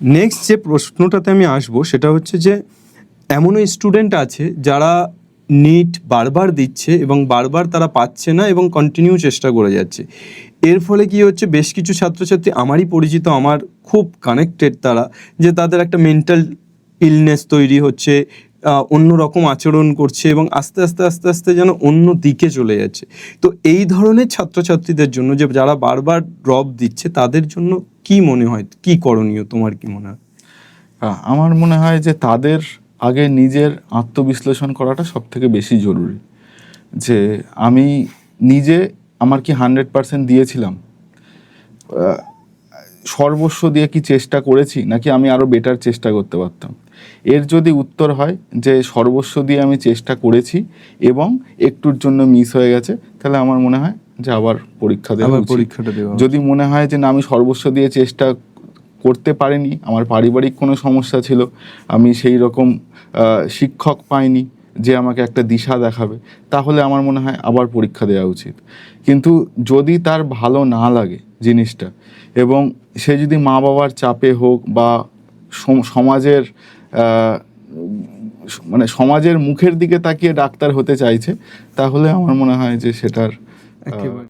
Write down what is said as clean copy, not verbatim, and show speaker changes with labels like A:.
A: Next যে প্রশ্নটাতে আমি আসবো সেটা হচ্ছে যে এমনও স্টুডেন্ট আছে যারা নিট বারবার দিচ্ছে এবং বারবার তারা পাচ্ছে না এবং কন্টিনিউ চেষ্টা করে যাচ্ছে। এর ফলে কি হচ্ছে, বেশ কিছু ছাত্রছাত্রী আমারই পরিচিত, আমার খুব কানেক্টেড তারা, যে তাদের একটা মেন্টাল ইলনেস তৈরি হচ্ছে, অন্যরকম আচরণ করছে এবং আস্তে আস্তে আস্তে আস্তে যেন অন্য দিকে চলে যাচ্ছে। তো এই ধরনের ছাত্রছাত্রীদের জন্য যে যারা বারবার ড্রপ দিচ্ছে তাদের জন্য কি মনে হয়, কি করণীয়, তোমার কি মনে হয়?
B: আমার মনে হয় যে তাদের আগে নিজের আত্মবিশ্লেষণ করাটা সব থেকে বেশি জরুরি। যে আমি নিজে আমার কি 100% দিয়েছিলাম, সর্বস্ব দিয়ে কি চেষ্টা করেছি, নাকি আমি আরও বেটার চেষ্টা করতে পারতাম। এর যদি উত্তর হয় যে সর্বস্ব দিয়ে আমি চেষ্টা করেছি এবং একটুর জন্য মিস হয়ে গেছে, তাহলে আমার মনে হয় যে আবার পরীক্ষা দেওয়া উচিত।
A: পরীক্ষাটা দেওয়া
B: যদি মনে হয় যে না, আমি সর্বস্ব দিয়ে চেষ্টা করতে পারিনি, আমার পারিবারিক কোনো সমস্যা ছিল, আমি সেই রকম শিক্ষক পাইনি যে আমাকে একটা দিশা দেখাবে, তাহলে আমার মনে হয় আবার পরীক্ষা দেওয়া উচিত। কিন্তু যদি তার ভালো না লাগে জিনিসটা, এবং সে যদি মা বাবার চাপে হোক বা সমাজের মানে সমাজের মুখের দিকে তাকিয়ে ডাক্তার হতে চাইছে, তাহলে আমার মনে হয় যে সেটার